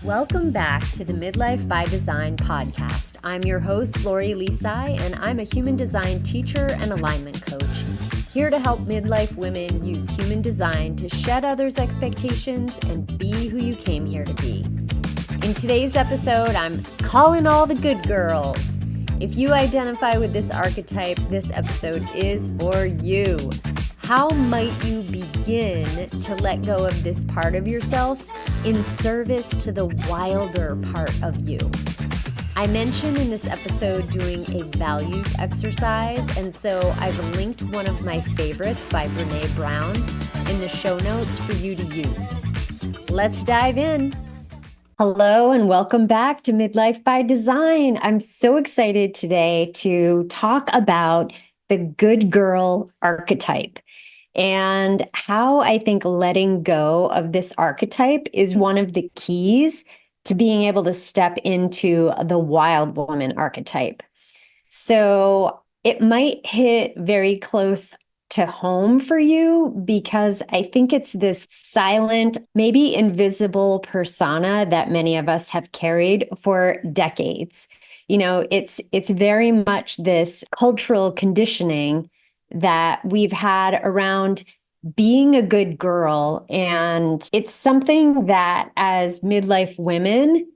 Welcome back to the Midlife by Design podcast. I'm your host, Lori Lisai, and I'm a human design teacher and alignment coach, here to help midlife women use human design to shed others' expectations and be who you came here to be. In today's episode, I'm calling all the good girls. If you identify with this archetype, this episode is for you. How might you begin to let go of this part of yourself in service to the wilder part of you? I mentioned in this episode doing a values exercise, and so I've linked one of my favorites by Brene Brown in the show notes for you to use. Let's dive in. Hello and welcome back to Midlife by Design. I'm so excited today to talk about the good girl archetype and how I think letting go of this archetype is one of the keys to being able to step into the wild woman archetype. So it might hit very close to home for you because I think it's this silent, maybe invisible persona that many of us have carried for decades. You know, it's very much this cultural conditioning that we've had around being a good girl. And it's something that as midlife women,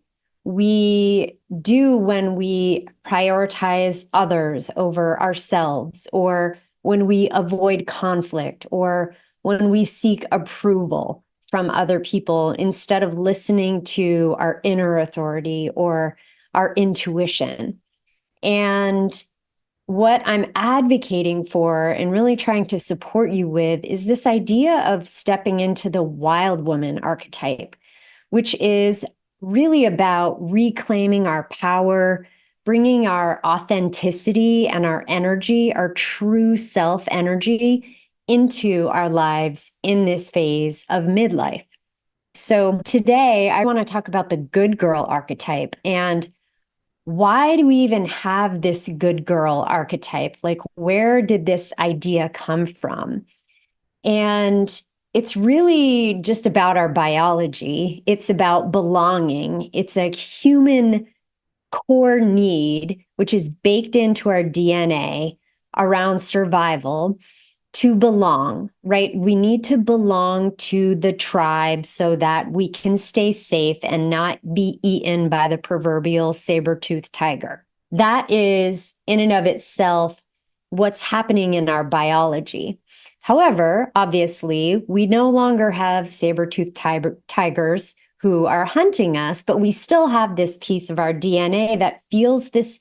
we do when we prioritize others over ourselves, or when we avoid conflict, or when we seek approval from other people instead of listening to our inner authority or our intuition. And what I'm advocating for and really trying to support you with is this idea of stepping into the wild woman archetype, which is really about reclaiming our power, bringing our authenticity and our energy, our true self energy into our lives in this phase of midlife. So today I want to talk about the good girl archetype and why do we even have this good girl archetype? Like, where did this idea come from? And it's really just about our biology. It's about belonging. It's a human core need, which is baked into our DNA around survival to belong, right? We need to belong to the tribe so that we can stay safe and not be eaten by the proverbial saber-toothed tiger. That is, in and of itself, what's happening in our biology. However, obviously, we no longer have saber-toothed tigers who are hunting us, but we still have this piece of our DNA that feels this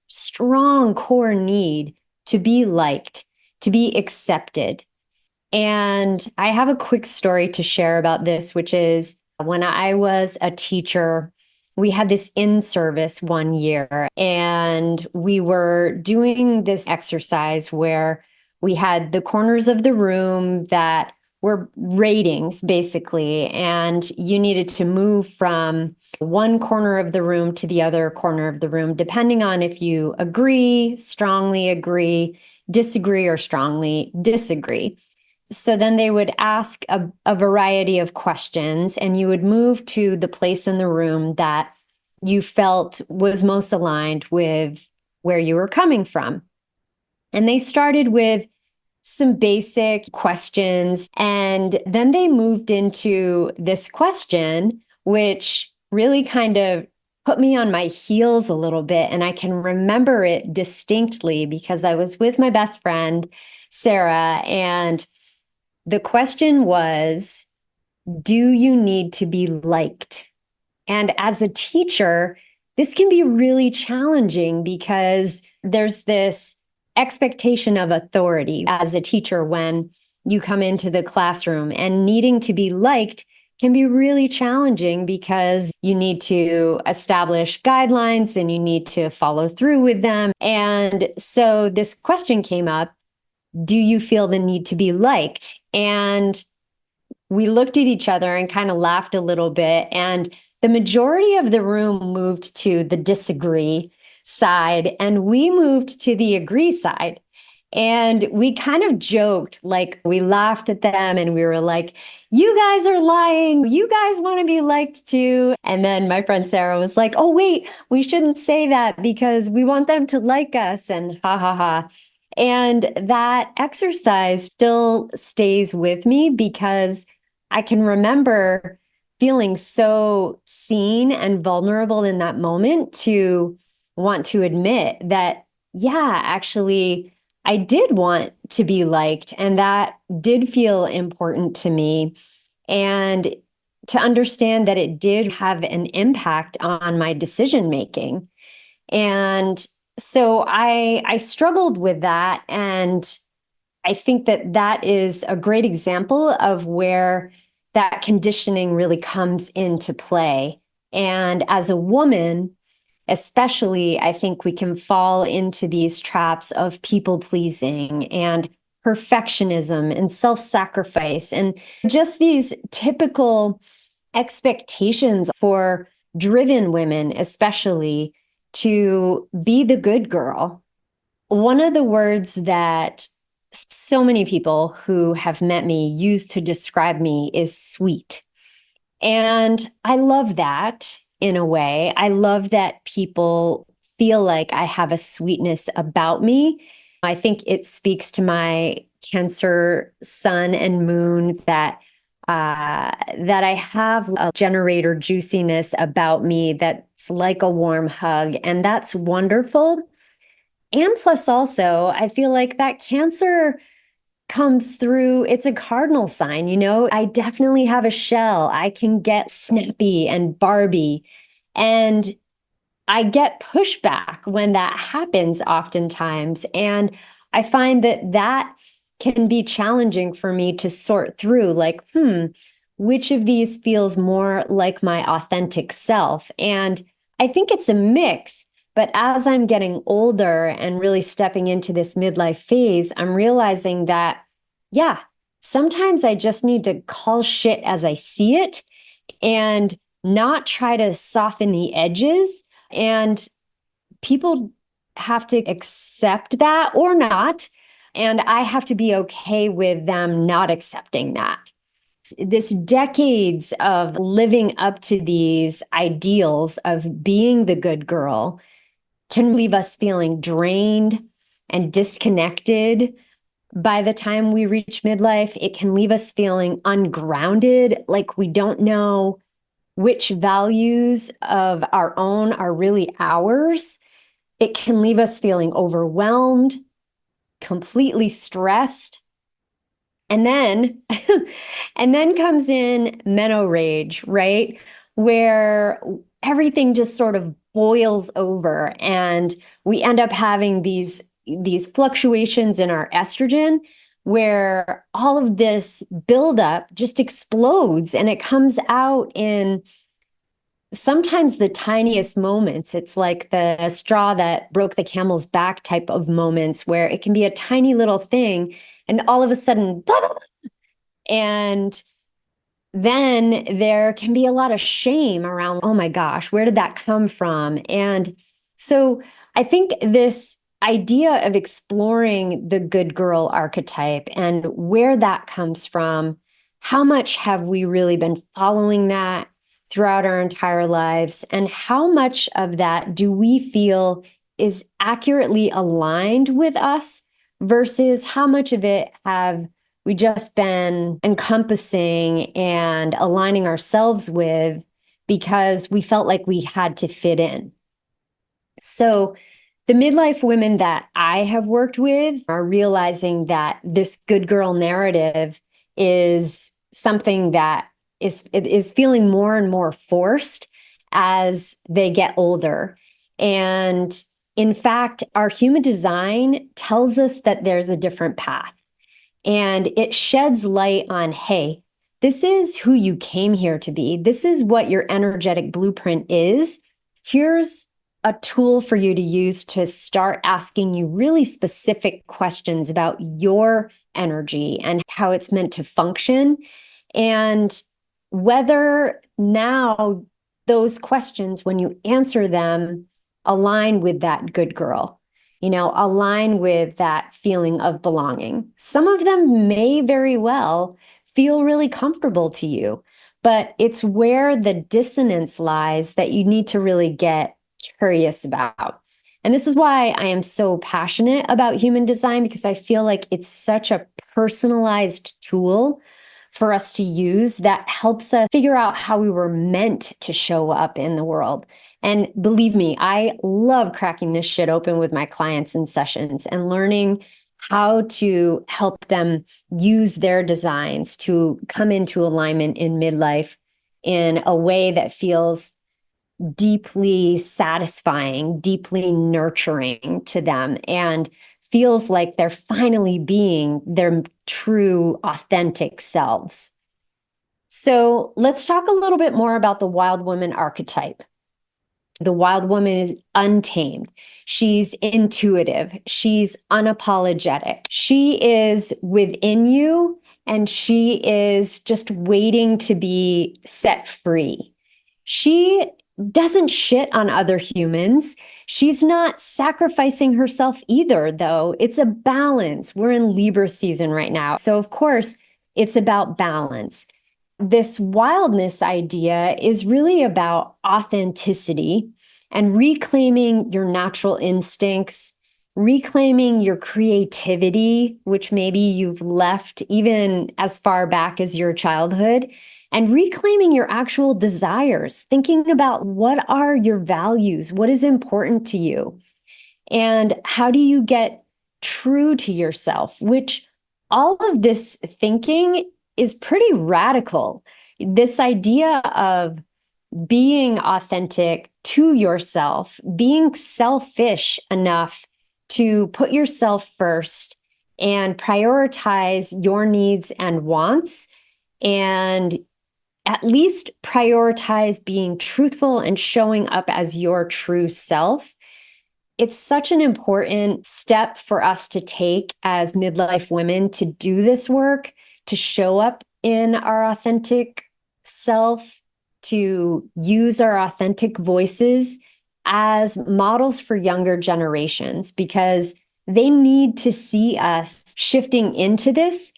strong core need to be liked, to be accepted. And I have a quick story to share about this, which is when I was a teacher, we had this in-service one year, and we were doing this exercise where we had the corners of the room that were ratings, basically, and you needed to move from one corner of the room to the other corner of the room, depending on if you agree, strongly agree, disagree, or strongly disagree. So then they would ask a variety of questions, and you would move to the place in the room that you felt was most aligned with where you were coming from. And they started with some basic questions, and then they moved into this question, which really kind of put me on my heels a little bit. And I can remember it distinctly because I was with my best friend, Sarah, and the question was, do you need to be liked? And as a teacher, this can be really challenging because there's this expectation of authority as a teacher when you come into the classroom, and needing to be liked can be really challenging because you need to establish guidelines and you need to follow through with them. And so this question came up, do you feel the need to be liked? And we looked at each other and kind of laughed a little bit. And the majority of the room moved to the disagree side, and we moved to the agree side. And we kind of joked, like we laughed at them and we were like, you guys are lying. You guys want to be liked too. And then my friend Sarah was like, oh, wait, we shouldn't say that because we want them to like us. And ha ha ha. And that exercise still stays with me because I can remember feeling so seen and vulnerable in that moment to want to admit that, yeah, actually, I did want to be liked, and that did feel important to me. And to understand that it did have an impact on my decision making. And so I struggled with that. And I think that that is a great example of where that conditioning really comes into play. And as a woman, especially, I think we can fall into these traps of people pleasing and perfectionism and self sacrifice and just these typical expectations for driven women, especially to be the good girl. One of the words that so many people who have met me use to describe me is sweet. And I love that in a way. I love that people feel like I have a sweetness about me. I think it speaks to my Cancer sun and moon that I have a generator juiciness about me that's like a warm hug, and that's wonderful. And plus, also, I feel like that Cancer comes through, it's a cardinal sign, you know. I definitely have a shell. I can get snappy and Barbie. And I get pushback when that happens oftentimes. And I find that that can be challenging for me to sort through, like, which of these feels more like my authentic self? And I think it's a mix. But as I'm getting older and really stepping into this midlife phase, I'm realizing that, yeah, sometimes I just need to call shit as I see it and not try to soften the edges. And people have to accept that or not. And I have to be okay with them not accepting that. This decades of living up to these ideals of being the good girl can leave us feeling drained and disconnected. By the time we reach midlife, it can leave us feeling ungrounded, like we don't know which values of our own are really ours. It can leave us feeling overwhelmed, completely stressed. And then, and then comes in meno rage, right? Where everything just sort of boils over and we end up having these fluctuations in our estrogen where all of this buildup just explodes and it comes out in sometimes the tiniest moments. It's like the straw that broke the camel's back type of moments where it can be a tiny little thing and all of a sudden, blah, blah, blah. And then there can be a lot of shame around, oh my gosh, where did that come from? And so I think this idea of exploring the good girl archetype and where that comes from, how much have we really been following that throughout our entire lives? And how much of that do we feel is accurately aligned with us versus how much of it have we just been encompassing and aligning ourselves with because we felt like we had to fit in. So the midlife women that I have worked with are realizing that this good girl narrative is something that is feeling more and more forced as they get older. And in fact, our human design tells us that there's a different path. And it sheds light on, hey, this is who you came here to be. This is what your energetic blueprint is. Here's a tool for you to use to start asking you really specific questions about your energy and how it's meant to function. And whether now those questions, when you answer them, align with that good girl. align with that feeling of belonging. Some of them may very well feel really comfortable to you, but it's where the dissonance lies that you need to really get curious about. And this is why I am so passionate about human design, because I feel like it's such a personalized tool for us to use that helps us figure out how we were meant to show up in the world. And believe me, I love cracking this shit open with my clients in sessions and learning how to help them use their designs to come into alignment in midlife in a way that feels deeply satisfying, deeply nurturing to them, and feels like they're finally being their true, authentic selves. So let's talk a little bit more about the wild woman archetype. The wild woman is untamed. She's intuitive. She's unapologetic. She is within you, and she is just waiting to be set free. She doesn't shit on other humans. She's not sacrificing herself either, though. It's a balance. We're in Libra season right now. So, of course, it's about balance. This wildness idea is really about authenticity and reclaiming your natural instincts, reclaiming your creativity, which maybe you've left even as far back as your childhood, and reclaiming your actual desires, thinking about what are your values, what is important to you, and how do you get true to yourself, which all of this thinking is pretty radical. This idea of being authentic to yourself, being selfish enough to put yourself first and prioritize your needs and wants, and at least prioritize being truthful and showing up as your true self. It's such an important step for us to take as midlife women to do this work, to show up in our authentic self, to use our authentic voices as models for younger generations, because they need to see us shifting into this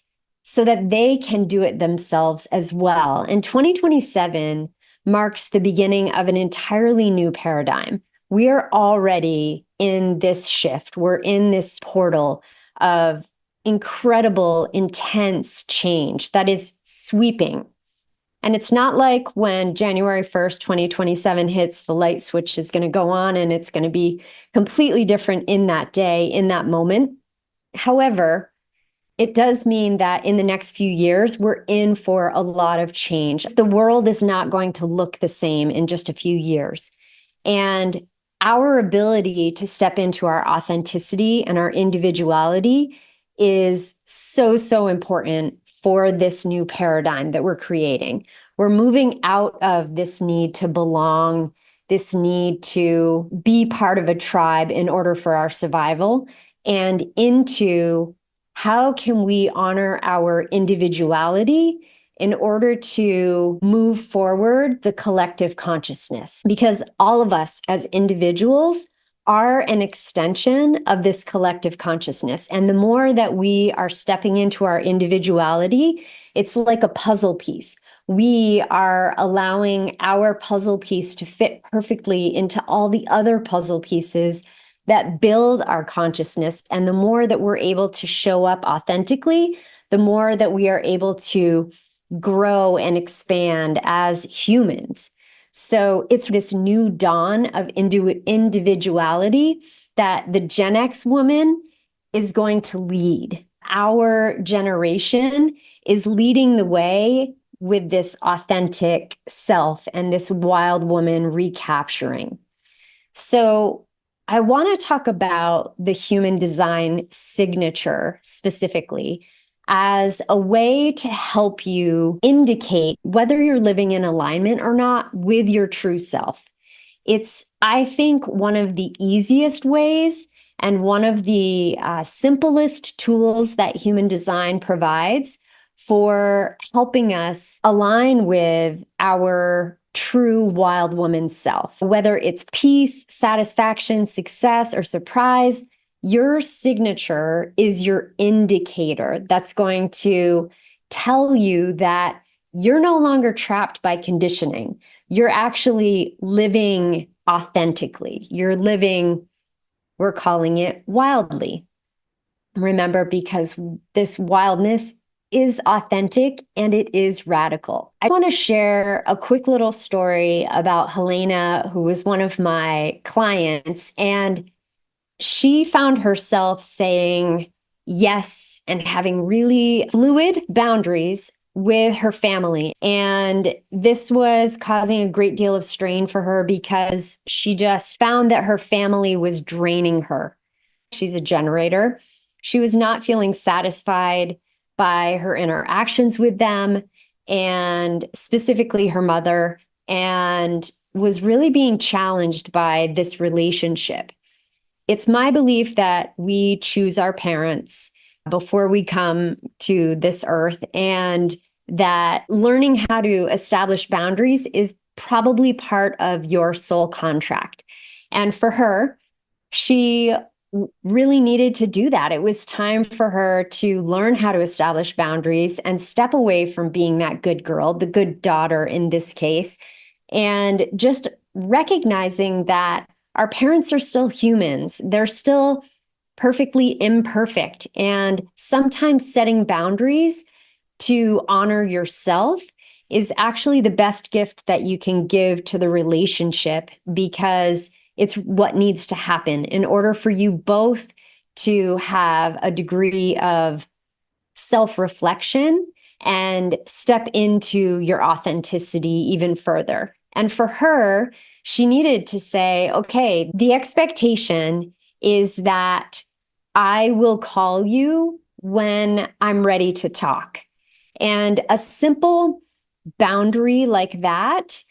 so that they can do it themselves as well. And 2027 marks the beginning of an entirely new paradigm. We are already in this shift. We're in this portal of incredible, intense change that is sweeping. And it's not like when January 1st, 2027 hits, the light switch is going to go on and it's going to be completely different in that day, in that moment. However, it does mean that in the next few years, we're in for a lot of change. The world is not going to look the same in just a few years. And our ability to step into our authenticity and our individuality is so, so important for this new paradigm that we're creating. We're moving out of this need to belong, this need to be part of a tribe in order for our survival, and into how can we honor our individuality in order to move forward the collective consciousness? Because all of us as individuals are an extension of this collective consciousness. And the more that we are stepping into our individuality, it's like a puzzle piece. We are allowing our puzzle piece to fit perfectly into all the other puzzle pieces that build our consciousness. And the more that we're able to show up authentically, the more that we are able to grow and expand as humans. So it's this new dawn of individuality that the Gen X woman is going to lead. Our generation is leading the way with this authentic self and this wild woman recapturing. So I want to talk about the human design signature specifically as a way to help you indicate whether you're living in alignment or not with your true self. It's, I think, one of the easiest ways and one of the simplest tools that human design provides for helping us align with our true wild woman self. Whether it's peace, satisfaction, success, or surprise, Your signature is your indicator that's going to tell you that you're no longer trapped by conditioning. You're actually living authentically. You're living, we're calling it wildly. Remember, because this wildness is authentic and it is radical. I want to share a quick little story about Helena, who was one of my clients, and she found herself saying yes and having really fluid boundaries with her family. And this was causing a great deal of strain for her because she just found that her family was draining her. She's a generator. She was not feeling satisfied by her interactions with them, and specifically her mother, and was really being challenged by this relationship. It's my belief that we choose our parents before we come to this earth, and that learning how to establish boundaries is probably part of your soul contract. And for her, she really needed to do that. It was time for her to learn how to establish boundaries and step away from being that good girl, the good daughter in this case, and just recognizing that our parents are still humans. They're still perfectly imperfect. And sometimes setting boundaries to honor yourself is actually the best gift that you can give to the relationship, because it's what needs to happen in order for you both to have a degree of self-reflection and step into your authenticity even further. And for her, she needed to say, okay, the expectation is that I will call you when I'm ready to talk. And a simple boundary like that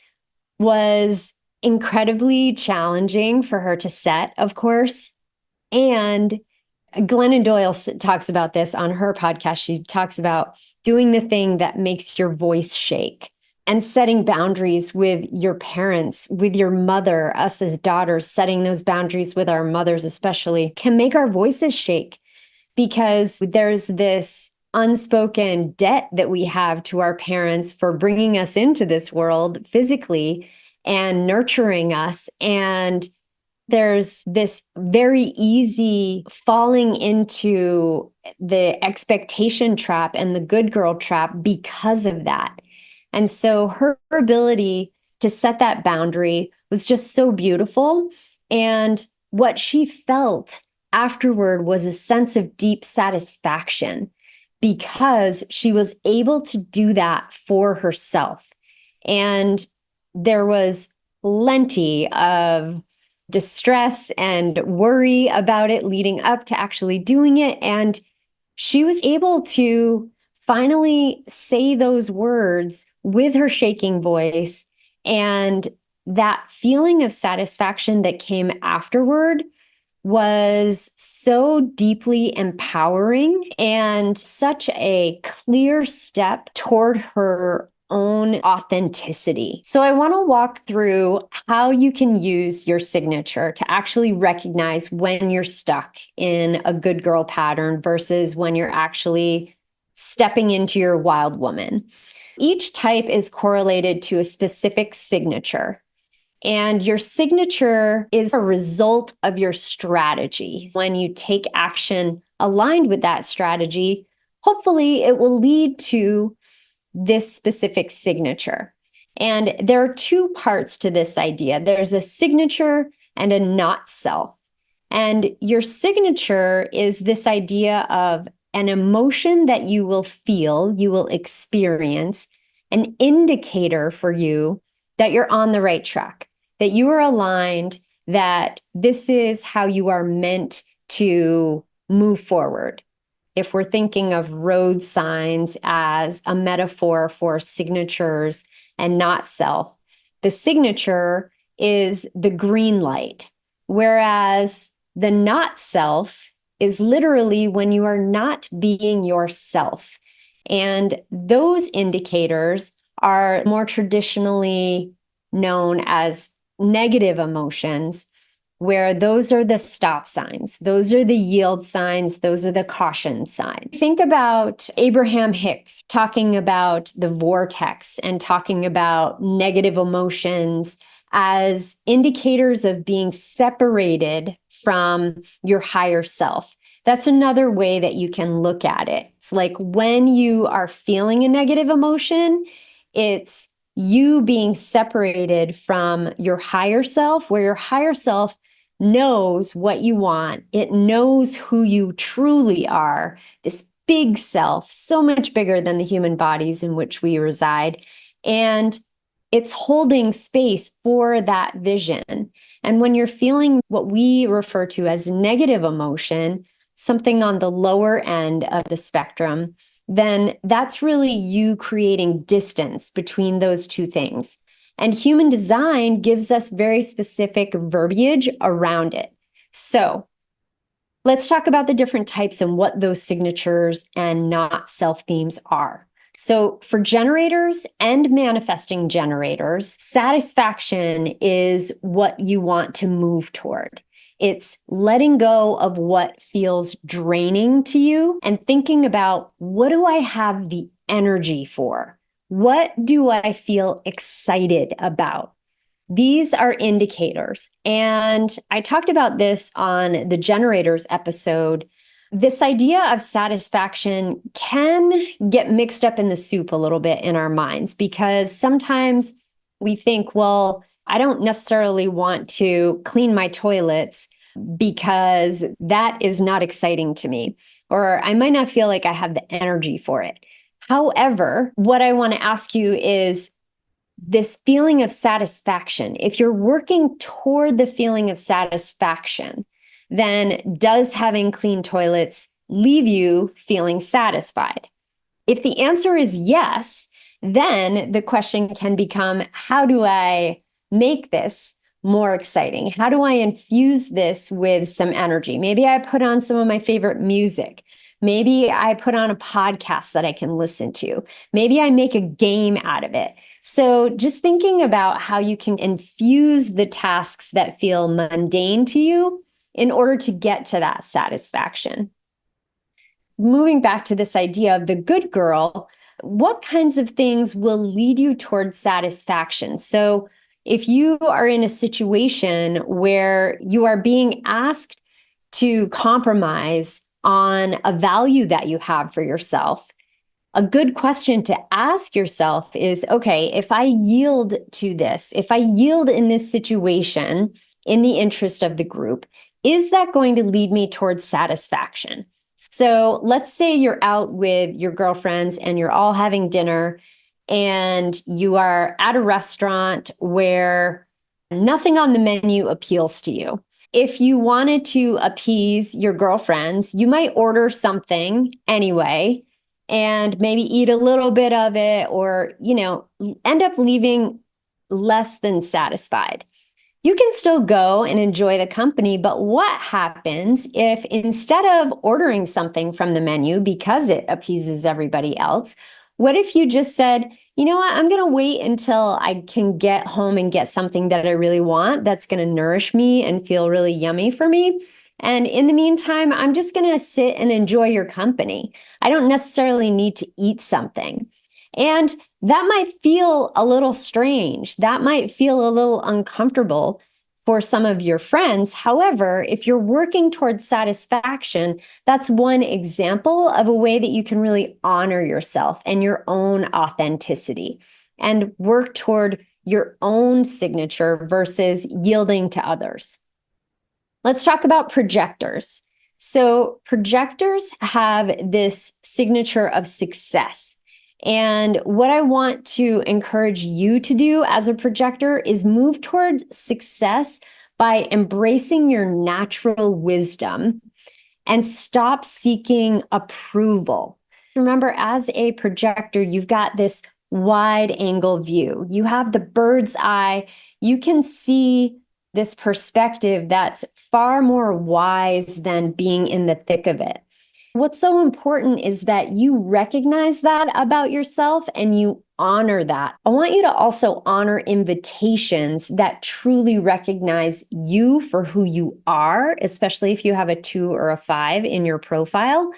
was incredibly challenging for her to set, of course. And Glennon Doyle talks about this on her podcast. She talks about doing the thing that makes your voice shake, and setting boundaries with your parents, with your mother. Us as daughters, setting those boundaries with our mothers especially can make our voices shake, because there's this unspoken debt that we have to our parents for bringing us into this world physically and nurturing us. And there's this very easy falling into the expectation trap and the good girl trap because of that. And so her ability to set that boundary was just so beautiful. And what she felt afterward was a sense of deep satisfaction, because she was able to do that for herself. And there was plenty of distress and worry about it leading up to actually doing it. And she was able to finally say those words with her shaking voice. And that feeling of satisfaction that came afterward was so deeply empowering and such a clear step toward her own authenticity. So I want to walk through how you can use your signature to actually recognize when you're stuck in a good girl pattern versus when you're actually stepping into your wild woman. Each type is correlated to a specific signature. And your signature is a result of your strategy. When you take action aligned with that strategy, hopefully it will lead to this specific signature. And there are two parts to this idea. There's a signature and a not self. And your signature is this idea of an emotion that you will feel, you will experience, an indicator for you that you're on the right track, that you are aligned, that this is how you are meant to move forward. If we're thinking of road signs as a metaphor for signatures and not self, the signature is the green light, whereas the not self is literally when you are not being yourself. And those indicators are more traditionally known as negative emotions, where those are the stop signs, those are the yield signs, those are the caution signs. Think about Abraham Hicks talking about the vortex and talking about negative emotions as indicators of being separated from your higher self. That's another way that you can look at it. It's like when you are feeling a negative emotion, it's you being separated from your higher self, where your higher self knows what you want. It knows who you truly are, this big self, so much bigger than the human bodies in which we reside. And it's holding space for that vision. And when you're feeling what we refer to as negative emotion, something on the lower end of the spectrum, then that's really you creating distance between those two things. And human design gives us very specific verbiage around it. So let's talk about the different types and what those signatures and not self themes are. So for generators and manifesting generators, satisfaction is what you want to move toward. It's letting go of what feels draining to you and thinking about, what do I have the energy for? What do I feel excited about? These are indicators. And I talked about this on the generators episode. This idea of satisfaction can get mixed up in the soup a little bit in our minds, because sometimes we think, well, I don't necessarily want to clean my toilets because that is not exciting to me, or I might not feel like I have the energy for it. However, what I want to ask you is this feeling of satisfaction. If you're working toward the feeling of satisfaction, then does having clean toilets leave you feeling satisfied? If the answer is yes, then the question can become, how do I make this more exciting? How do I infuse this with some energy? Maybe I put on some of my favorite music. Maybe I put on a podcast that I can listen to. Maybe I make a game out of it. So just thinking about how you can infuse the tasks that feel mundane to you in order to get to that satisfaction. Moving back to this idea of the good girl, what kinds of things will lead you towards satisfaction? So if you are in a situation where you are being asked to compromise on a value that you have for yourself, a good question to ask yourself is, okay, if I yield to this, if I yield in this situation in the interest of the group, is that going to lead me towards satisfaction? So let's say you're out with your girlfriends and you're all having dinner and you are at a restaurant where nothing on the menu appeals to you. If you wanted to appease your girlfriends, you might order something anyway and maybe eat a little bit of it, or, end up leaving less than satisfied. You can still go and enjoy the company, but what happens if instead of ordering something from the menu because it appeases everybody else, what if you just said, you know what, I'm going to wait until I can get home and get something that I really want that's going to nourish me and feel really yummy for me. And in the meantime, I'm just going to sit and enjoy your company. I don't necessarily need to eat something. And that might feel a little strange. That might feel a little uncomfortable for some of your friends. However, if you're working towards satisfaction, that's one example of a way that you can really honor yourself and your own authenticity and work toward your own signature versus yielding to others. Let's talk about projectors. So projectors have this signature of success. And what I want to encourage you to do as a projector is move toward success by embracing your natural wisdom and stop seeking approval. Remember, as a projector, you've got this wide angle view. You have the bird's eye. You can see this perspective that's far more wise than being in the thick of it. What's so important is that you recognize that about yourself and you honor that. I want you to also honor invitations that truly recognize you for who you are, especially if you have a 2 or a 5 in your profile,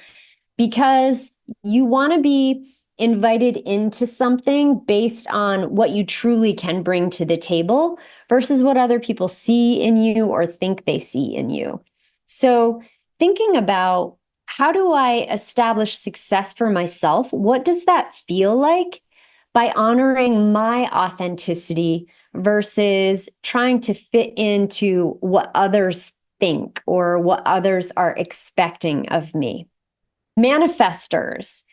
because you want to be invited into something based on what you truly can bring to the table versus what other people see in you or think they see in you. So, thinking about, how do I establish success for myself? What does that feel like? By honoring my authenticity versus trying to fit into what others think or what others are expecting of me. Manifestors.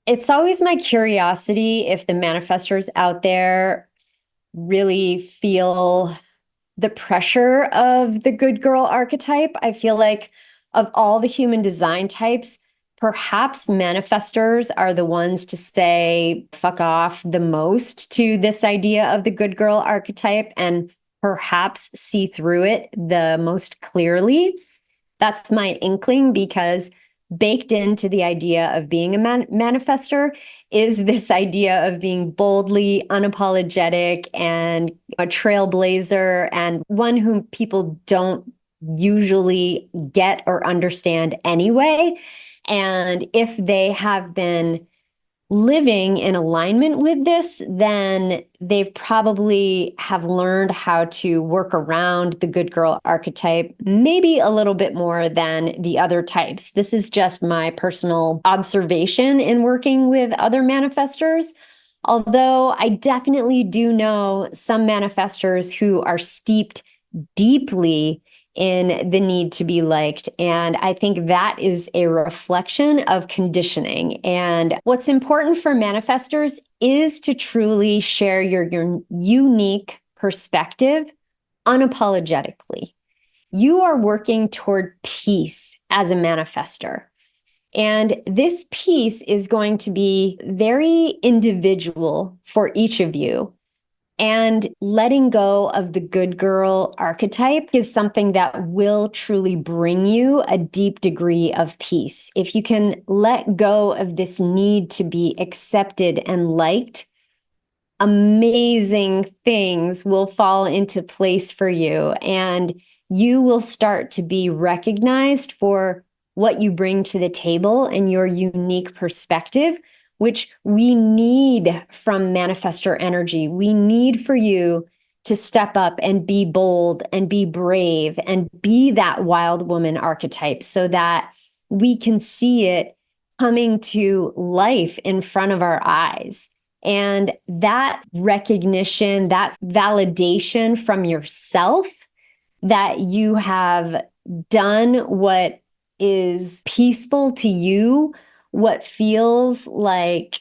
It's always my curiosity if the manifestors out there really feel the pressure of the good girl archetype. I feel like of all the human design types, perhaps manifestors are the ones to say fuck off the most to this idea of the good girl archetype and perhaps see through it the most clearly. That's my inkling, because baked into the idea of being a manifestor is this idea of being boldly unapologetic and a trailblazer, and one whom people don't usually get or understand anyway. And if they have been living in alignment with this, then they've probably have learned how to work around the good girl archetype, maybe a little bit more than the other types. This is just my personal observation in working with other manifestors. Although I definitely do know some manifestors who are steeped deeply in the need to be liked. And I think that is a reflection of conditioning. And what's important for manifestors is to truly share your unique perspective unapologetically. You are working toward peace as a manifestor. And this piece is going to be very individual for each of you. And letting go of the good girl archetype is something that will truly bring you a deep degree of peace. If you can let go of this need to be accepted and liked, amazing things will fall into place for you. And you will start to be recognized for what you bring to the table and your unique perspective, which we need from manifestor energy. We need for you to step up and be bold and be brave and be that wild woman archetype so that we can see it coming to life in front of our eyes. And that recognition, that validation from yourself that you have done what is peaceful to you, what feels like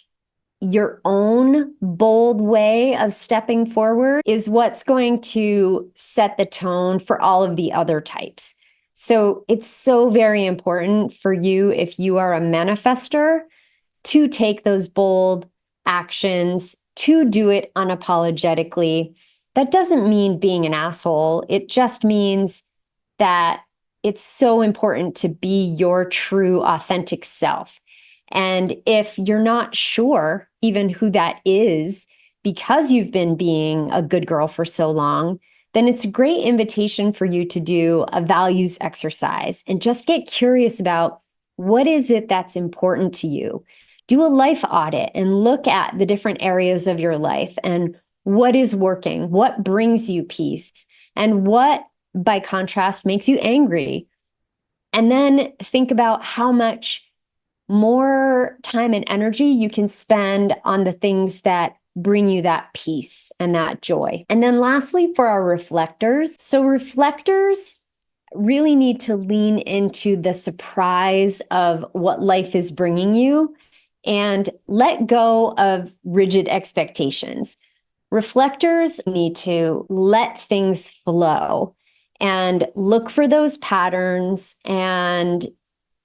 your own bold way of stepping forward, is what's going to set the tone for all of the other types. So it's so very important for you, if you are a manifestor, to take those bold actions, to do it unapologetically. That doesn't mean being an asshole. It just means that it's so important to be your true, authentic self. And if you're not sure even who that is, because you've been being a good girl for so long, then it's a great invitation for you to do a values exercise and just get curious about, what is it that's important to you? Do a life audit and look at the different areas of your life and what is working, what brings you peace, and what, by contrast, makes you angry. And then think about how much more time and energy you can spend on the things that bring you that peace and that joy. And then lastly, for our reflectors. So reflectors really need to lean into the surprise of what life is bringing you and let go of rigid expectations. Reflectors need to let things flow and look for those patterns, and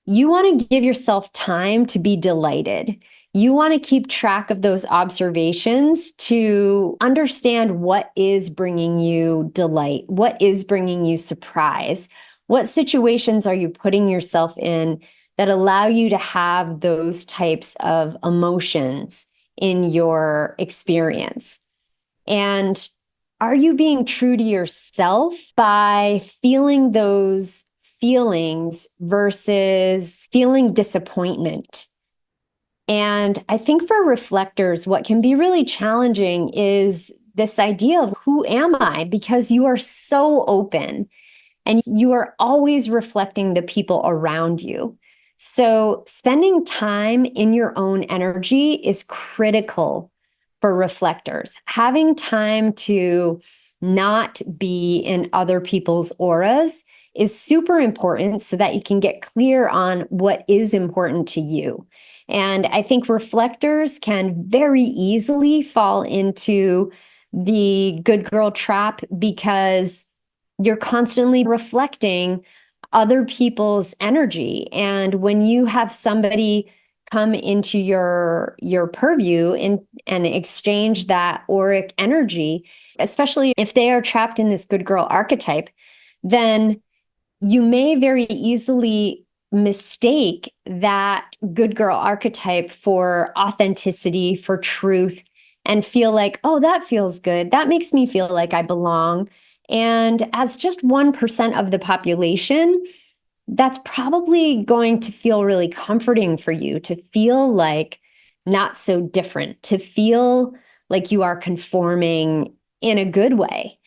you want to give yourself time to be delighted. You want to keep track of those observations to understand what is bringing you delight, what is bringing you surprise, what situations are you putting yourself in that allow you to have those types of emotions in your experience? And are you being true to yourself by feeling those feelings versus feeling disappointment? And I think for reflectors, what can be really challenging is this idea of who am I? Because you are so open and you are always reflecting the people around you. So spending time in your own energy is critical for reflectors. Having time to not be in other people's auras is super important so that you can get clear on what is important to you. And I think reflectors can very easily fall into the good girl trap because you're constantly reflecting other people's energy. And when you have somebody come into your purview and exchange that auric energy, especially if they are trapped in this good girl archetype, then you may very easily mistake that good girl archetype for authenticity, for truth, and feel like, oh, that feels good. That makes me feel like I belong. And as just 1% of the population, that's probably going to feel really comforting for you to feel like not so different, to feel like you are conforming in a good way.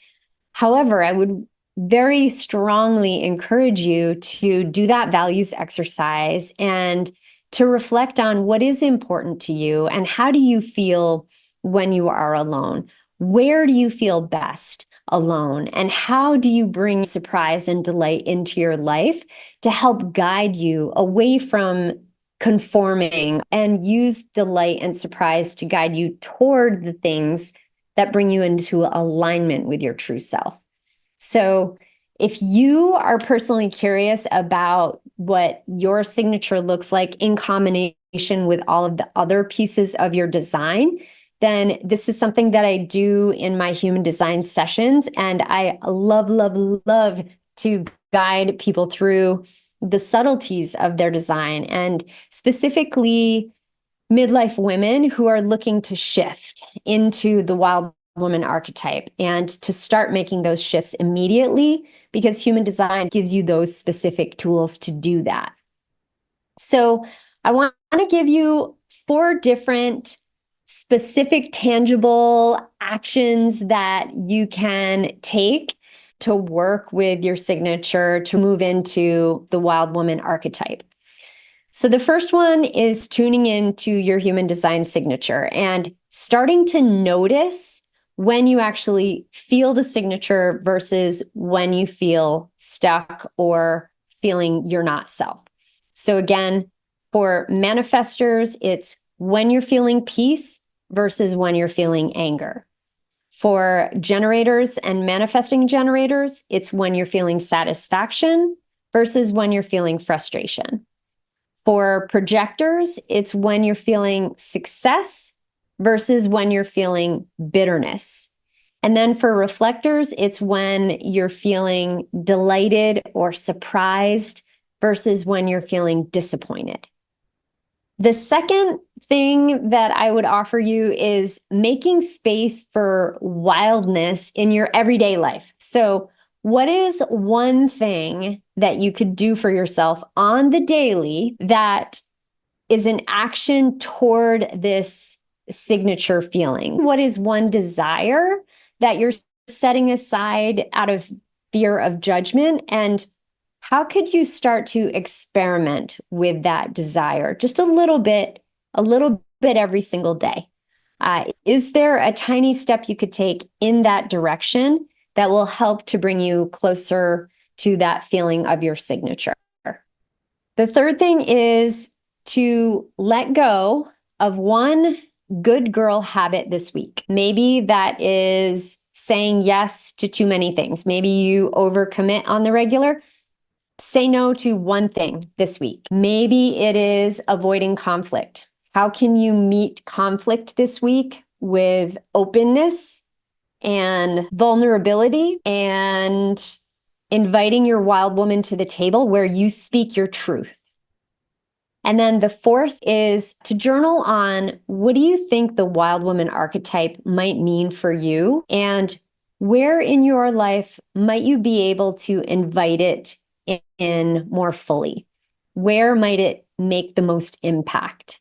However, I would very strongly encourage you to do that values exercise and to reflect on what is important to you and how do you feel when you are alone? Where do you feel best alone? And how do you bring surprise and delight into your life to help guide you away from conforming and use delight and surprise to guide you toward the things that bring you into alignment with your true self? So if you are personally curious about what your signature looks like in combination with all of the other pieces of your design, then this is something that I do in my human design sessions. And I love, love, love to guide people through the subtleties of their design, and specifically midlife women who are looking to shift into the wild woman archetype and to start making those shifts immediately, because human design gives you those specific tools to do that. So I want to give you 4 different specific tangible actions that you can take to work with your signature to move into the wild woman archetype. So the first one is tuning into your human design signature and starting to notice when you actually feel the signature versus when you feel stuck or feeling you're not self. So again, for manifestors, it's when you're feeling peace versus when you're feeling anger. For generators and manifesting generators, it's when you're feeling satisfaction versus when you're feeling frustration. For projectors, it's when you're feeling success versus when you're feeling bitterness. And then for reflectors, it's when you're feeling delighted or surprised versus when you're feeling disappointed. The second thing that I would offer you is making space for wildness in your everyday life. So what is one thing that you could do for yourself on the daily that is an action toward this signature feeling? What is one desire that you're setting aside out of fear of judgment? And how could you start to experiment with that desire just a little bit every single day? Is there a tiny step you could take in that direction that will help to bring you closer to that feeling of your signature? The third thing is to let go of one good girl habit this week. Maybe that is saying yes to too many things. Maybe you overcommit on the regular. Say no to one thing this week. Maybe it is avoiding conflict. How can you meet conflict this week with openness and vulnerability and inviting your wild woman to the table where you speak your truth? And then the fourth is to journal on what do you think the wild woman archetype might mean for you, and where in your life might you be able to invite it in more fully? Where might it make the most impact?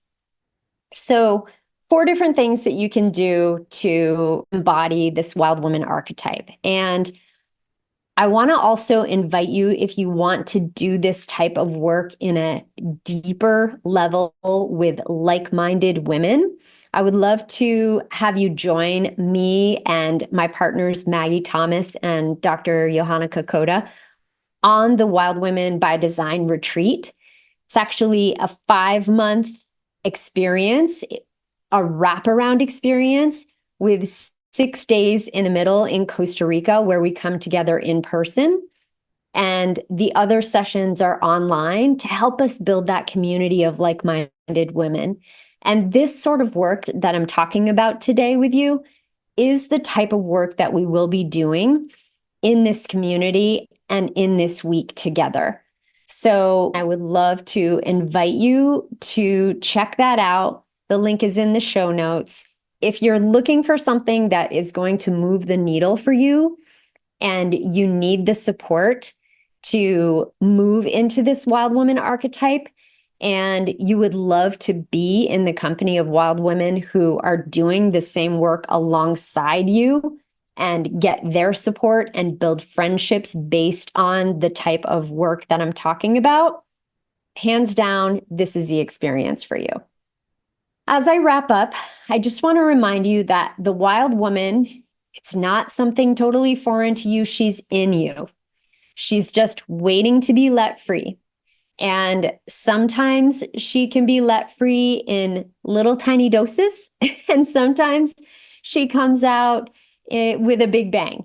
So, four different things that you can do to embody this wild woman archetype. And I want to also invite you, if you want to do this type of work in a deeper level with like-minded women, I would love to have you join me and my partners, Maggie Thomas and Dr. Johanna Kokoda, on the Wild Women by Design retreat. It's actually a 5-month experience, a wraparound experience with 6 days in the middle in Costa Rica, where we come together in person. And the other sessions are online to help us build that community of like-minded women. And this sort of work that I'm talking about today with you is the type of work that we will be doing in this community and in this week together. So I would love to invite you to check that out. The link is in the show notes. If you're looking for something that is going to move the needle for you and you need the support to move into this wild woman archetype, and you would love to be in the company of wild women who are doing the same work alongside you and get their support and build friendships based on the type of work that I'm talking about, hands down, this is the experience for you. As I wrap up, I just want to remind you that the wild woman, it's not something totally foreign to you. She's in you. She's just waiting to be let free. And sometimes she can be let free in little tiny doses, and sometimes she comes out with a big bang.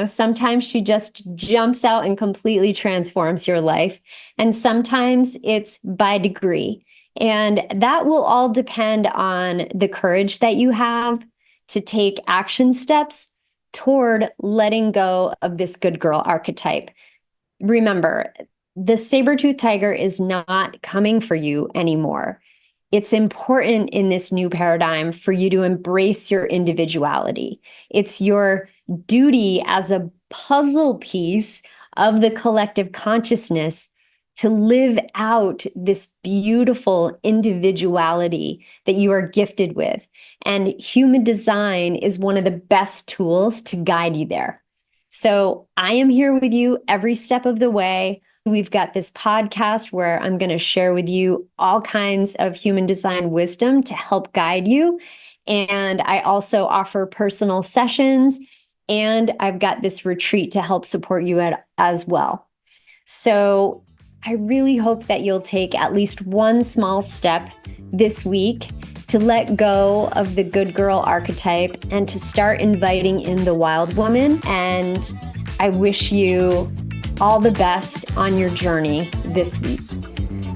Sometimes she just jumps out and completely transforms your life. And sometimes it's by degree. And that will all depend on the courage that you have to take action steps toward letting go of this good girl archetype. Remember, the saber-toothed tiger is not coming for you anymore. It's important in this new paradigm for you to embrace your individuality. It's your duty as a puzzle piece of the collective consciousness to live out this beautiful individuality that you are gifted with. And human design is one of the best tools to guide you there. So I am here with you every step of the way. We've got this podcast where I'm going to share with you all kinds of human design wisdom to help guide you. And I also offer personal sessions, and I've got this retreat to help support you as well. So I really hope that you'll take at least one small step this week to let go of the good girl archetype and to start inviting in the wild woman. And I wish you all the best on your journey this week.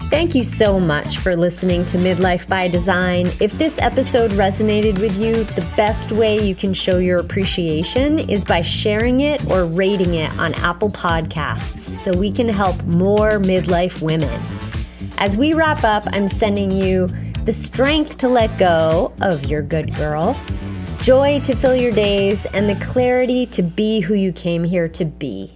Thank you so much for listening to Midlife by Design. If this episode resonated with you, the best way you can show your appreciation is by sharing it or rating it on Apple Podcasts so we can help more midlife women. As we wrap up, I'm sending you the strength to let go of your good girl, joy to fill your days, and the clarity to be who you came here to be.